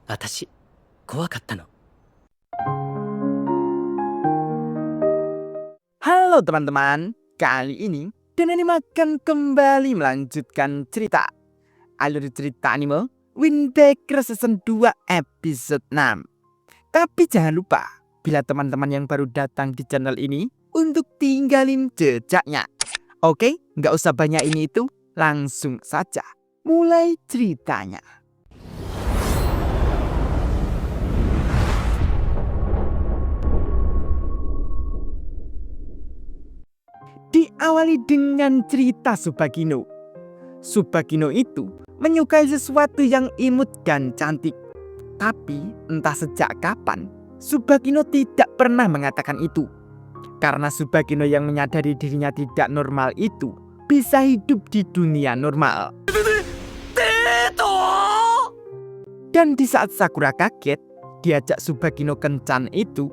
私、怖かったの。Halo teman-teman, kali ini Dan Anime akan kembali melanjutkan cerita alur cerita anime Wind Waker Season 2 episode 6. Tapi jangan lupa, bila teman-teman yang baru datang di channel ini, untuk tinggalin jejaknya. Oke, nggak usah banyak ini itu, langsung saja mulai ceritanya. Diawali dengan cerita Tsubakino. Tsubakino itu menyukai sesuatu yang imut dan cantik. Tapi entah sejak kapan, Tsubakino tidak pernah mengatakan itu. Karena Tsubakino yang menyadari dirinya tidak normal itu bisa hidup di dunia normal. Dan di saat Sakura kaget, diajak Tsubakino kencan itu.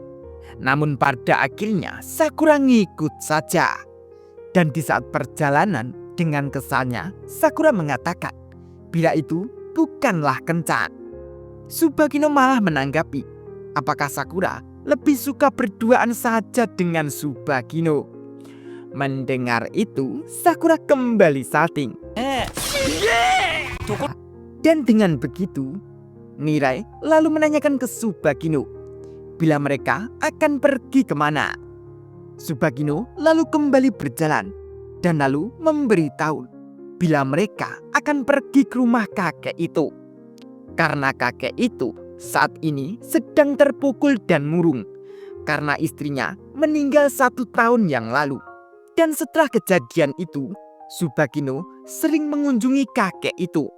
Namun pada akhirnya Sakura ngikut saja. Dan di saat perjalanan, dengan kesalnya, Sakura mengatakan bila itu bukanlah kencan. Tsubakino malah menanggapi, apakah Sakura lebih suka berduaan saja dengan Tsubakino. Mendengar itu, Sakura kembali salting. Dan dengan begitu, Mirai lalu menanyakan ke Tsubakino bila mereka akan pergi kemana. Tsubakino lalu kembali berjalan dan lalu memberitahu bila mereka akan pergi ke rumah kakek itu. Karena kakek itu saat ini sedang terpukul dan murung karena istrinya meninggal 1 tahun yang lalu. Dan setelah kejadian itu, Tsubakino sering mengunjungi kakek itu.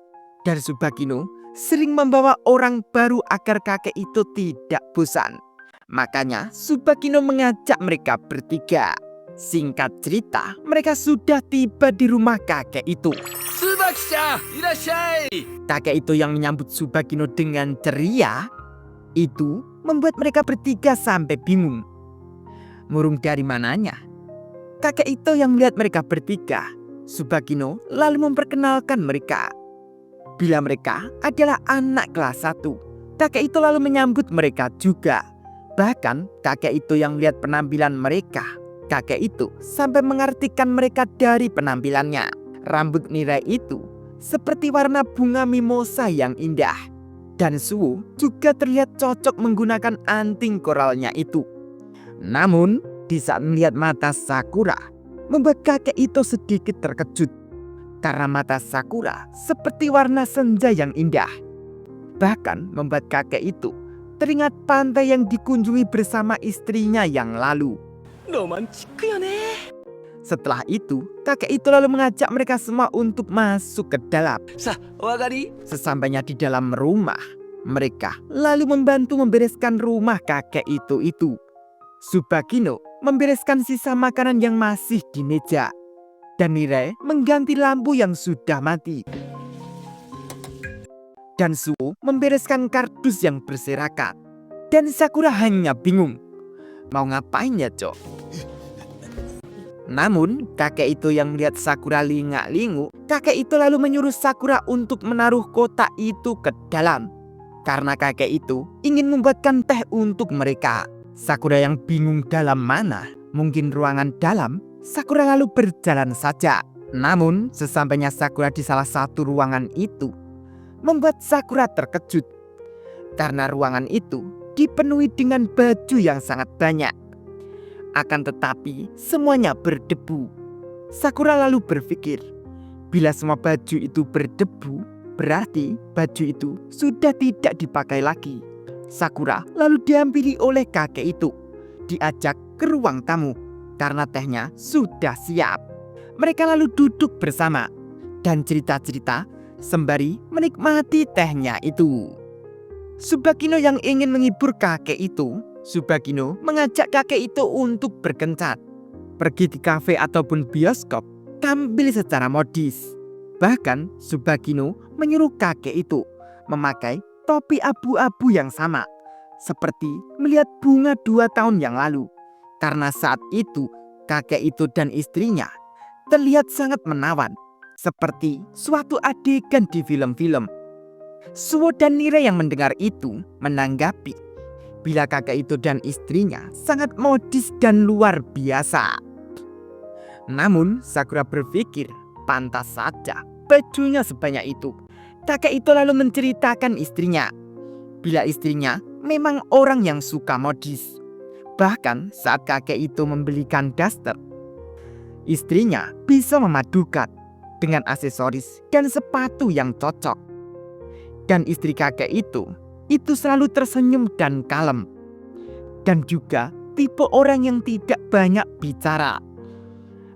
Dan Tsubakino sering membawa orang baru agar kakek itu tidak bosan. Makanya Tsubakino mengajak mereka bertiga. Singkat cerita, mereka sudah tiba di rumah kakek itu. Tsubaki-chan, irashai! Kakek itu yang menyambut Tsubakino dengan ceria, itu membuat mereka bertiga sampai bingung. Murung dari mananya? Kakek itu yang melihat mereka bertiga. Tsubakino lalu memperkenalkan mereka. Bila mereka adalah anak kelas 1, kakek itu lalu menyambut mereka juga. Bahkan kakek itu yang melihat penampilan mereka, kakek itu sampai mengartikan mereka dari penampilannya. Rambut Mirai itu seperti warna bunga mimosa yang indah. Dan Suo juga terlihat cocok menggunakan anting koralnya itu. Namun di saat melihat mata Sakura, membuat kakek itu sedikit terkejut. Karena mata Sakura seperti warna senja yang indah. Bahkan membuat kakek itu teringat pantai yang dikunjungi bersama istrinya yang lalu. Romantis ya ne. Setelah itu, kakek itu lalu mengajak mereka semua untuk masuk ke dalam. Sa, wagari? Sesampainya di dalam rumah, mereka lalu membantu membereskan rumah kakek itu. Tsubakino membereskan sisa makanan yang masih di meja. Dan Mirai mengganti lampu yang sudah mati. Dan Suo membereskan kardus yang berserakan. Dan Sakura hanya bingung. Mau ngapain ya, Cok? Namun, kakek itu yang melihat Sakura lingak-lingu, kakek itu lalu menyuruh Sakura untuk menaruh kotak itu ke dalam. Karena kakek itu ingin membuatkan teh untuk mereka. Sakura yang bingung dalam mana, mungkin ruangan dalam, Sakura lalu berjalan saja. Namun, sesampainya Sakura di salah satu ruangan itu, membuat Sakura terkejut. Karena ruangan itu dipenuhi dengan baju yang sangat banyak. Akan tetapi semuanya berdebu. Sakura lalu berpikir, bila semua baju itu berdebu, berarti baju itu sudah tidak dipakai lagi. Sakura lalu dihampiri oleh kakek itu. Diajak ke ruang tamu karena tehnya sudah siap. Mereka lalu duduk bersama dan cerita-cerita sembari menikmati tehnya itu. Tsubakino yang ingin menghibur kakek itu, Tsubakino mengajak kakek itu untuk berkencan. Pergi di kafe ataupun bioskop, tampil secara modis. Bahkan Tsubakino menyuruh kakek itu memakai topi abu-abu yang sama. Seperti melihat bunga 2 tahun yang lalu. Karena saat itu kakek itu dan istrinya terlihat sangat menawan. Seperti suatu adegan di film-film. Suwo dan Nire yang mendengar itu menanggapi bila kakek itu dan istrinya sangat modis dan luar biasa. Namun Sakura berpikir pantas saja bajunya sebanyak itu. Kakek itu lalu menceritakan istrinya bila istrinya memang orang yang suka modis. Bahkan saat kakek itu membelikan daster, istrinya bisa memadukan dengan aksesoris dan sepatu yang cocok. Dan istri kakek itu selalu tersenyum dan kalem. Dan juga tipe orang yang tidak banyak bicara.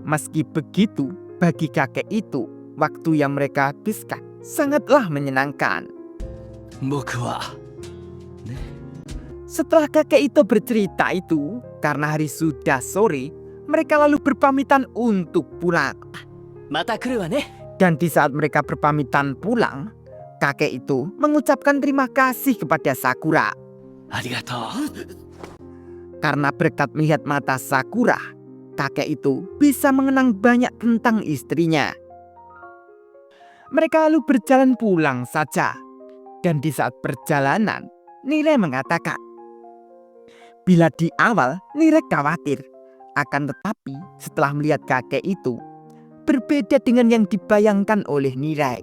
Meski begitu, bagi kakek itu, waktu yang mereka habiskan sangatlah menyenangkan. 僕は Setelah kakek itu bercerita itu, karena hari sudah sore, mereka lalu berpamitan untuk pulang. また来るわね。 Dan di saat mereka berpamitan pulang, kakek itu mengucapkan terima kasih kepada Sakura. ありがとう。 Karena berkat melihat mata Sakura, kakek itu bisa mengenang banyak tentang istrinya. Mereka lalu berjalan pulang saja. Dan di saat perjalanan, Nire mengatakan, bila di awal Nire khawatir, akan tetapi setelah melihat kakek itu, berbeda dengan yang dibayangkan oleh Nire.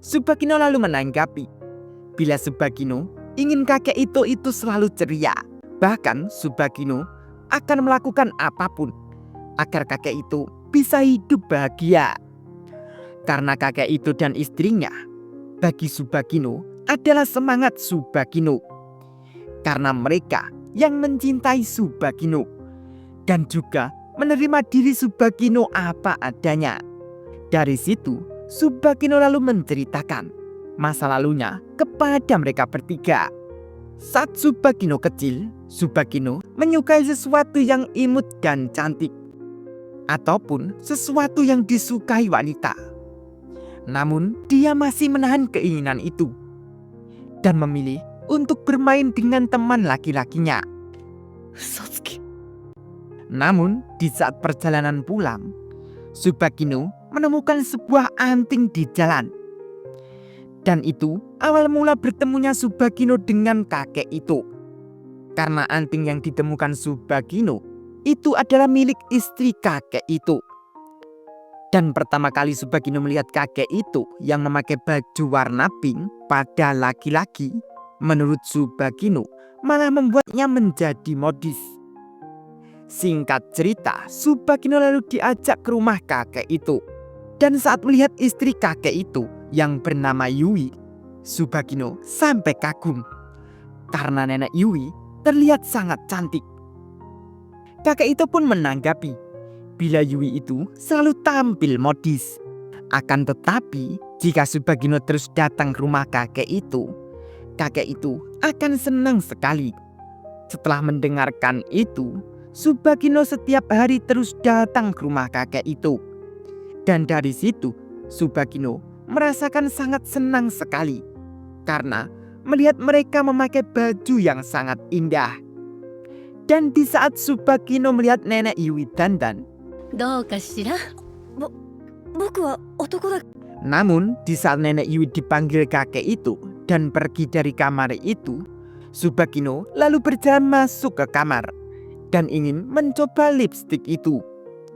Tsubakino lalu menanggapi, bila Tsubakino ingin kakek itu selalu ceria. Bahkan Tsubakino akan melakukan apapun agar kakek itu bisa hidup bahagia. Karena kakek itu dan istrinya, bagi Tsubakino adalah semangat Tsubakino. Karena mereka yang mencintai Tsubakino dan juga menerima diri Tsubakino apa adanya. Dari situ, Tsubakino lalu menceritakan masa lalunya kepada mereka bertiga. Saat Tsubakino kecil, Tsubakino menyukai sesuatu yang imut dan cantik, ataupun sesuatu yang disukai wanita. Namun, dia masih menahan keinginan itu dan memilih untuk bermain dengan teman laki-lakinya. 嘘つき。 Namun, di saat perjalanan pulang, Tsubakino menemukan sebuah anting di jalan. Dan itu awal mula bertemunya Tsubakino dengan kakek itu. Karena anting yang ditemukan Tsubakino itu adalah milik istri kakek itu. Dan pertama kali Tsubakino melihat kakek itu yang memakai baju warna pink pada laki-laki, menurut Tsubakino malah membuatnya menjadi modis. Singkat cerita, Tsubakino lalu diajak ke rumah kakek itu. Dan saat melihat istri kakek itu yang bernama Yui, Tsubakino sampai kagum. Karena nenek Yui terlihat sangat cantik. Kakek itu pun menanggapi bila Yui itu selalu tampil modis. Akan tetapi, jika Tsubakino terus datang ke rumah kakek itu akan senang sekali. Setelah mendengarkan itu, Tsubakino setiap hari terus datang ke rumah kakek itu. Dan dari situ, Tsubakino merasakan sangat senang sekali karena melihat mereka memakai baju yang sangat indah. Dan di saat Tsubakino melihat nenek Yui dandan, どうかしら。僕は男だ。 namun di saat nenek Yui dipanggil kakek itu dan pergi dari kamar itu, Tsubakino lalu berjalan masuk ke kamar dan ingin mencoba lipstik itu.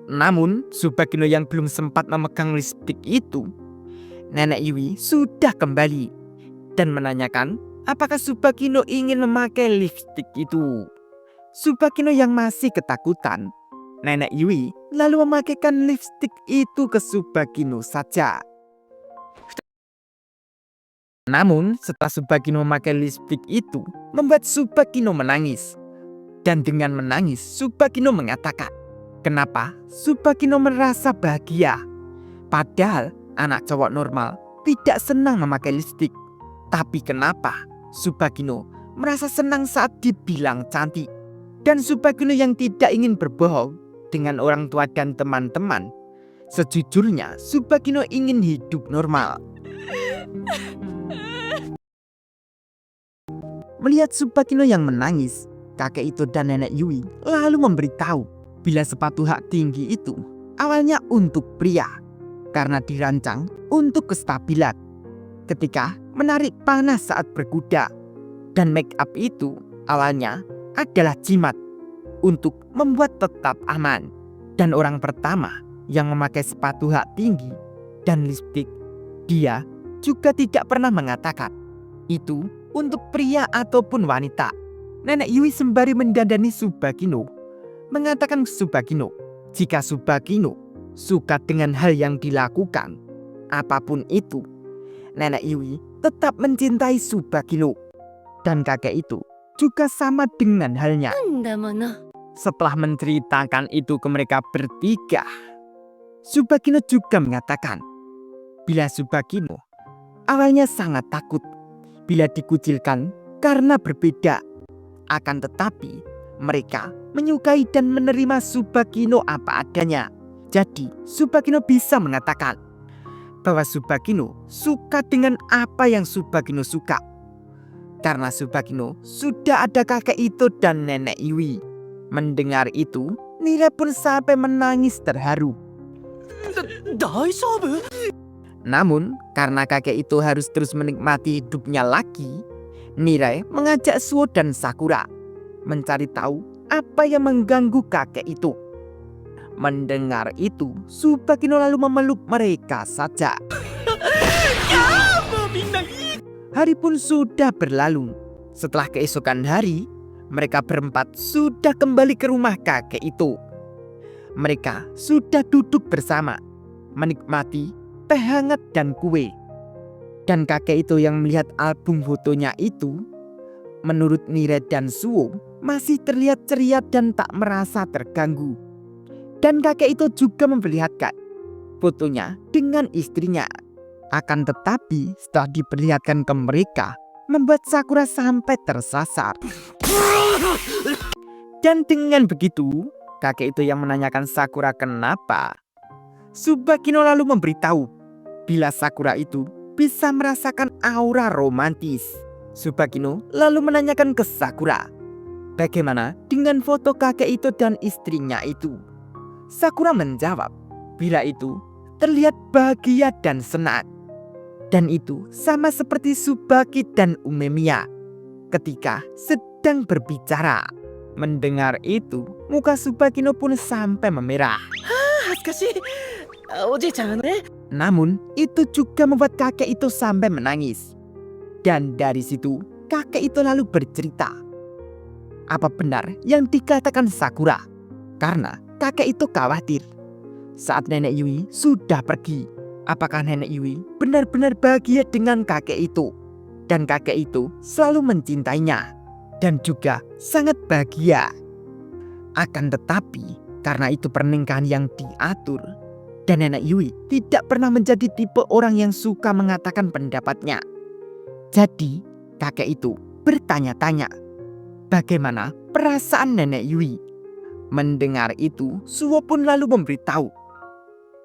Namun Tsubakino yang belum sempat memegang lipstik itu, nenek Yui sudah kembali dan menanyakan apakah Tsubakino ingin memakai lipstik itu. Tsubakino yang masih ketakutan, nenek Yui lalu memakaikan lipstik itu ke Tsubakino saja. Namun setelah Tsubakino memakai lipstik itu, membuat Tsubakino menangis. Dan dengan menangis, Tsubakino mengatakan, kenapa Tsubakino merasa bahagia. Padahal anak cowok normal tidak senang memakai lipstik. Tapi kenapa Tsubakino merasa senang saat dibilang cantik. Dan Tsubakino yang tidak ingin berbohong dengan orang tua dan teman-teman, sejujurnya Tsubakino ingin hidup normal. Melihat Tsubakino yang menangis, kakek itu dan nenek Yui lalu memberitahu bila sepatu hak tinggi itu awalnya untuk pria karena dirancang untuk kestabilan. Ketika menarik panah saat berkuda. Dan make up itu awalnya adalah jimat untuk membuat tetap aman. Dan orang pertama yang memakai sepatu hak tinggi dan lipstik, dia juga tidak pernah mengatakan itu untuk pria ataupun wanita. Nenek Yui sembari mendandani Tsubakino mengatakan Tsubakino, jika Tsubakino suka dengan hal yang dilakukan, apapun itu, Nenek Yui tetap mencintai Tsubakino. Dan kakek itu juga sama dengan halnya. なんだもの。 Setelah menceritakan itu ke mereka bertiga, Tsubakino juga mengatakan bila Tsubakino awalnya sangat takut bila dikucilkan karena berbeda. Akan tetapi mereka menyukai dan menerima Tsubakino apa adanya. Jadi Tsubakino bisa mengatakan bahwa Tsubakino suka dengan apa yang Tsubakino suka. Karena Tsubakino sudah ada kakek itu dan Nenek Yui. Mendengar itu, Nira pun sampai menangis terharu. 大丈夫？ Namun, karena kakek itu harus terus menikmati hidupnya lagi, Nirai mengajak Suo dan Sakura mencari tahu apa yang mengganggu kakek itu. Mendengar itu, Tsubakino lalu memeluk mereka saja. Hari pun sudah berlalu. Setelah keesokan hari, mereka berempat sudah kembali ke rumah kakek itu. Mereka sudah duduk bersama, menikmati teh hangat dan kue. Dan kakek itu yang melihat album fotonya itu, menurut Nire dan Suo, masih terlihat ceria dan tak merasa terganggu. Dan kakek itu juga memperlihatkan fotonya dengan istrinya. Akan tetapi setelah diperlihatkan ke mereka, membuat Sakura sampai tersasar. Dan dengan begitu, kakek itu yang menanyakan Sakura kenapa. Tsubakino lalu memberitahu bila Sakura itu bisa merasakan aura romantis. Tsubakino lalu menanyakan ke Sakura, bagaimana dengan foto kakek itu dan istrinya itu. Sakura menjawab bila itu terlihat bahagia dan senang. Dan itu sama seperti Tsubaki dan Umemiya ketika sedang berbicara. Mendengar itu, muka Tsubakino pun sampai memerah. 恥ずかしい。おじいちゃんね。 Namun, itu juga membuat kakek itu sampai menangis. Dan dari situ, kakek itu lalu bercerita. Apa benar yang dikatakan Sakura? Karena kakek itu khawatir saat Nenek Yui sudah pergi. Apakah Nenek Yui benar-benar bahagia dengan kakek itu? Dan kakek itu selalu mencintainya dan juga sangat bahagia. Akan tetapi, karena itu pernikahan yang diatur, dan Nenek Yui tidak pernah menjadi tipe orang yang suka mengatakan pendapatnya. Jadi, kakek itu bertanya-tanya, bagaimana perasaan Nenek Yui? Mendengar itu, Suo pun lalu memberitahu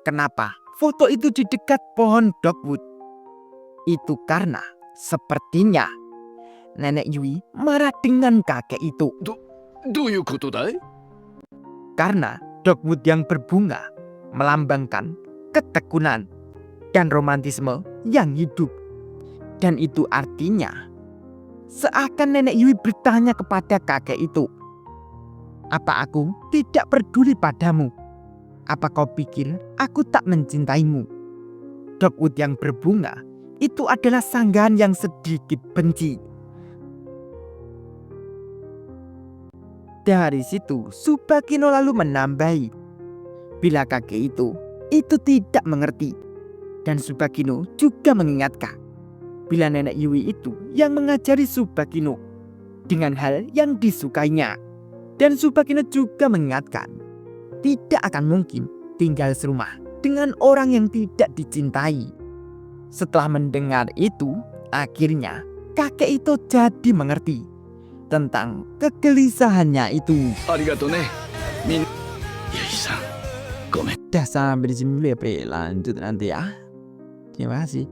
kenapa foto itu di dekat pohon dogwood. Itu karena sepertinya Nenek Yui marah dengan kakek itu. どういうことだい？ Karena dogwood yang berbunga melambangkan ketekunan dan romantisme yang hidup. Dan itu artinya seakan Nenek Yui bertanya kepada kakek itu, apa aku tidak peduli padamu? Apa kau pikir aku tak mencintaimu? Dogwood yang berbunga itu adalah sanggahan yang sedikit benci. Dari situ, Tsubakino lalu menambahi bila kakek itu tidak mengerti. Dan Tsubakino juga mengingatkan bila Nenek Yui itu yang mengajari Tsubakino dengan hal yang disukainya. Dan Tsubakino juga mengingatkan tidak akan mungkin tinggal serumah dengan orang yang tidak dicintai. Setelah mendengar itu, akhirnya kakek itu jadi mengerti tentang kegelisahannya itu. ありがとね。みんな。ゆいさん、ごめん。 Udah sampai di sini dulu ya, Pe. Lanjut nanti ya. Terima kasih.